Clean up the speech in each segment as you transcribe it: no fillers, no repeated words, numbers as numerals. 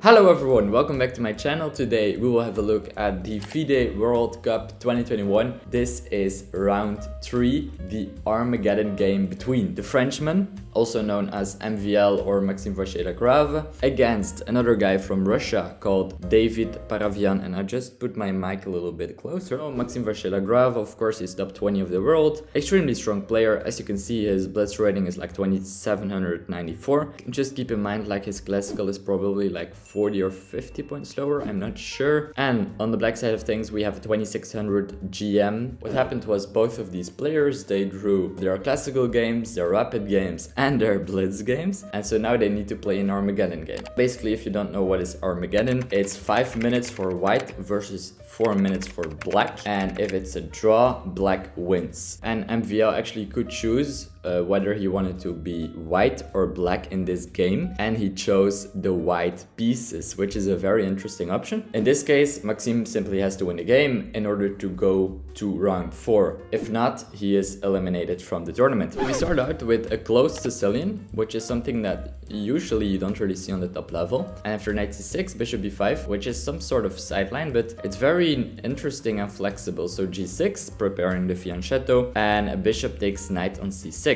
Hello everyone, welcome back to my channel. Today we will have a look at the FIDE World Cup 2021. This is round 3, the Armageddon game between the Frenchman, also known as MVL or Maxime Vachier-Lagrave, against another guy from Russia called David Paravyan. And I just put my mic a little bit closer. Oh, Maxime Vachier-Lagrave, of course, he's top 20 of the world. Extremely strong player. As you can see, his blitz rating is like 2794. Just keep in mind, like, his classical is probably like 40 or 50 points lower, I'm not sure. And on the black side of things, we have a 2600 GM. What happened was both of these players, they drew their classical games, their rapid games, and their blitz games. And so now they need to play an Armageddon game. Basically, if you don't know what is Armageddon, it's 5 minutes for white versus 4 minutes for black. And if it's a draw, black wins. And MVL actually could choose whether he wanted to be white or black in this game, and he chose the white pieces, which is a very interesting option. In this case, Maxime simply has to win the game in order to go to round 4. If not, he is eliminated from the tournament. We start out with a closed Sicilian, which is something that usually you don't really see on the top level. And after knight c6, bishop b5, which is some sort of sideline, but it's very interesting and flexible. So g6, preparing the fianchetto, and a bishop takes knight on c6.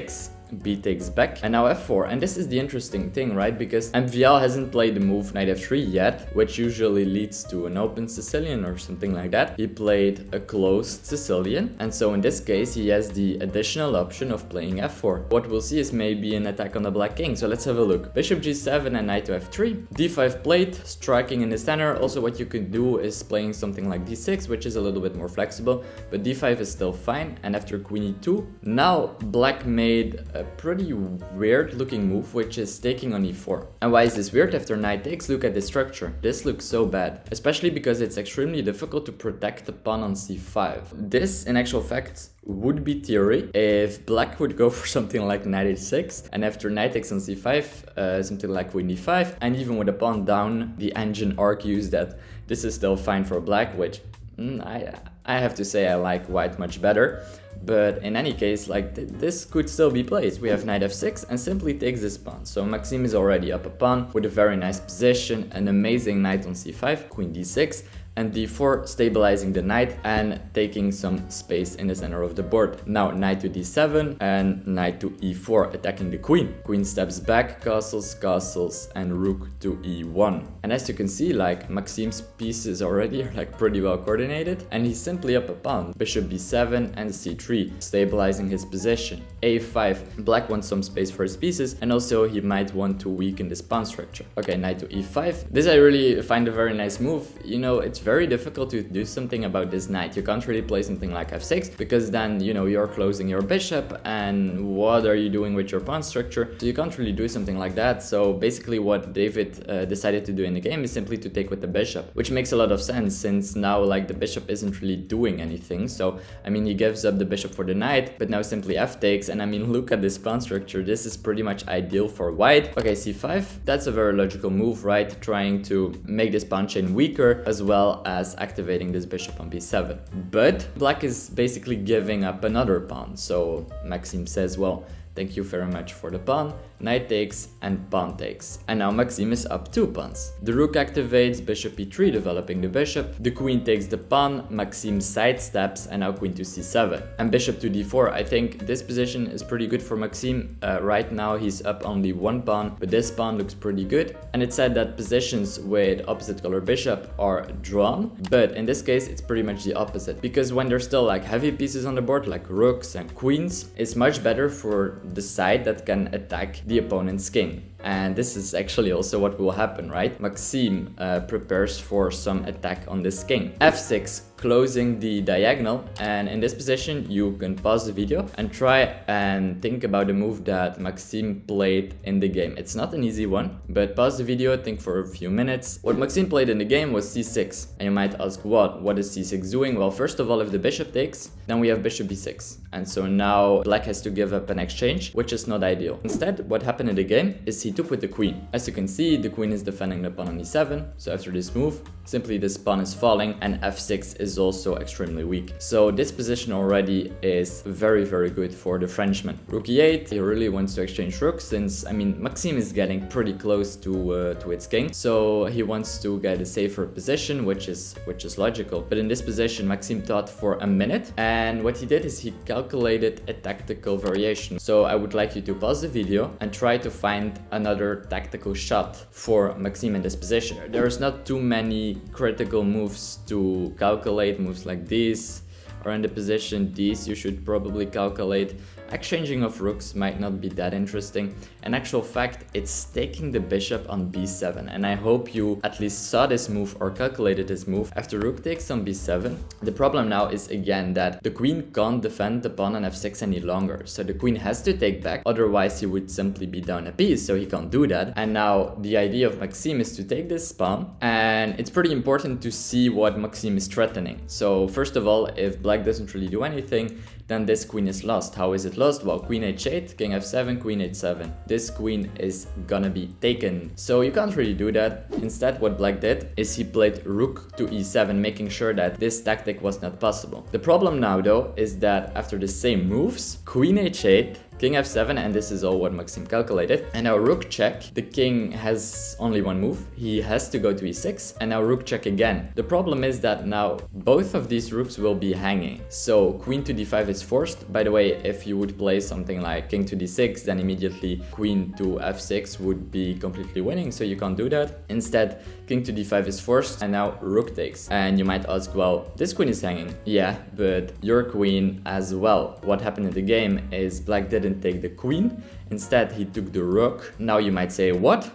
B takes back, and now f4. And this is the interesting thing, right? Because MVL hasn't played the move knight f3 yet, which usually leads to an open Sicilian or something like that. He played a closed Sicilian, and so in this case he has the additional option of playing f4. What we'll see is maybe an attack on the black king, so let's have a look. Bishop g7 and knight to f3, d5 played, striking in the center. Also what you could do is playing something like d6, which is a little bit more flexible, but d5 is still fine. And after queen e2, now black made a pretty weird looking move, which is taking on e4. And why is this weird? After knight takes, look at the structure. This looks so bad, especially because it's extremely difficult to protect the pawn on c5. This, in actual fact, would be theory if black would go for something like knight h6, and after knight takes on c5, something like queen d5, and even with the pawn down, the engine argues that this is still fine for black, which I have to say I like white much better. But in any case, like, this could still be played. We have knight f6 and simply takes this pawn. So Maxime is already up a pawn with a very nice position, an amazing knight on c5, queen d6, and d4, stabilizing the knight and taking some space in the center of the board. Now knight to d7 and knight to e4, attacking the queen. Queen steps back, castles, castles, and rook to e1. And as you can see, like, Maxime's pieces already are like pretty well coordinated, and he's simply up a pawn. Bishop b7 and c3, stabilizing his position. a5, black wants some space for his pieces, and also he might want to weaken this pawn structure. Okay, knight to e5. This I really find a very nice move. You know, it's very difficult to do something about this knight. You can't really play something like f6, because then, you know, you're closing your bishop, and what are you doing with your pawn structure? So you can't really do something like that. So basically what David decided to do in the game is simply to take with the bishop, which makes a lot of sense, since now, like, the bishop isn't really doing anything. So I mean, he gives up the bishop for the knight, but now simply f takes, and I mean, look at this pawn structure. This is pretty much ideal for white. Okay, c5, that's a very logical move, right? Trying to make this pawn chain weaker, as well as activating this bishop on b7. But black is basically giving up another pawn, so Maxime says, well, thank you very much for the pawn. Knight takes and pawn takes. And now Maxime is up 2 pawns. The rook activates, bishop e3, developing the bishop. The queen takes the pawn, Maxime sidesteps, and now queen to c7. And bishop to d4. I think this position is pretty good for Maxime. Right now he's up only 1 pawn, but this pawn looks pretty good. And it's said that positions with opposite color bishop are drawn, but in this case it's pretty much the opposite, because when there's still like heavy pieces on the board, like rooks and queens, it's much better for the side that can attack the opponent's king. And this is actually also what will happen, right? Maxime prepares for some attack on this king. f6, closing the diagonal, and in this position you can pause the video and try and think about the move that Maxime played in the game. It's not an easy one, but pause the video, think for a few minutes. What Maxime played in the game was c6, and you might ask, what is c6 doing? Well, first of all, if the bishop takes, then we have bishop b6, and so now black has to give up an exchange, which is not ideal. Instead, what happened in the game is he c2 with the queen. As you can see, the queen is defending the pawn on e7, so after this move, simply this pawn is falling, and f6 is also extremely weak. So this position already is very good for the Frenchman. Rook e8, he really wants to exchange rooks, since, I mean, Maxime is getting pretty close to its king, so he wants to get a safer position, which is logical. But in this position, Maxime thought for a minute, and what he did is he calculated a tactical variation. So I would like you to pause the video and try to find another tactical shot for Maxime in this position. There's not too many critical moves to calculate, moves like these, or in the position these you should probably calculate. Exchanging of rooks might not be that interesting. In actual fact, it's taking the bishop on b7, and I hope you at least saw this move or calculated this move. After rook takes on b7, the problem now is again that the queen can't defend the pawn on f6 any longer, so the queen has to take back, otherwise he would simply be down a piece, so he can't do that. And now the idea of Maxime is to take this pawn, and it's pretty important to see what Maxime is threatening. So first of all, if black doesn't really do anything, then this queen is lost. How is it lost? Well, queen h8, king f7, queen h7. This queen is gonna be taken. So you can't really do that. Instead, what black did is he played rook to e7, making sure that this tactic was not possible. The problem now, though, is that after the same moves, queen h8, king f7, and this is all what Maxime calculated. And now rook check, the king has only one move, he has to go to e6, and now rook check again. The problem is that now both of these rooks will be hanging. So queen to d5 is forced. By the way, if you would play something like king to d6, then immediately queen to f6 would be completely winning, so you can't do that. Instead, king to d5 is forced, and now rook takes. And you might ask, well, this queen is hanging. Yeah, but your queen as well. What happened in the game is black didn't take the queen, instead he took the rook. Now you might say, what?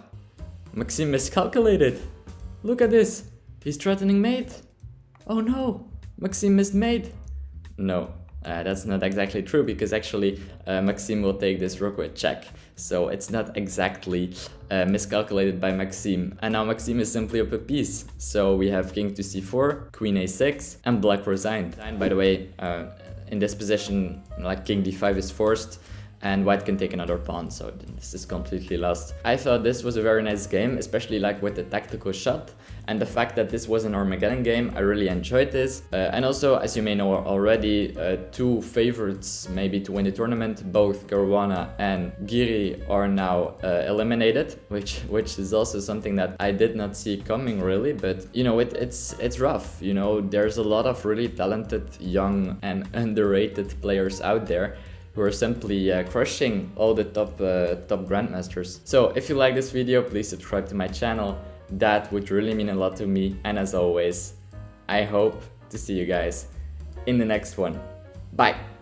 Maxime miscalculated. Look at this, he's threatening mate. Oh no, Maxime missed mate. No, that's not exactly true, because actually Maxime will take this rook with check. So it's not exactly miscalculated by Maxime. And now Maxime is simply up a piece. So we have king to c4, queen a6, and black resigned. And by the way, in this position, like king d5 is forced, and white can take another pawn, so this is completely lost. I thought this was a very nice game, especially like with the tactical shot, and the fact that this was an Armageddon game. I really enjoyed this. And also, as you may know already, two favorites maybe to win the tournament, both Caruana and Giri, are now eliminated, which is also something that I did not see coming really. But you know, it's rough. You know, there's a lot of really talented, young and underrated players out there who are simply crushing all the top grandmasters. So if you like this video, please subscribe to my channel. That would really mean a lot to me. And as always, I hope to see you guys in the next one. Bye!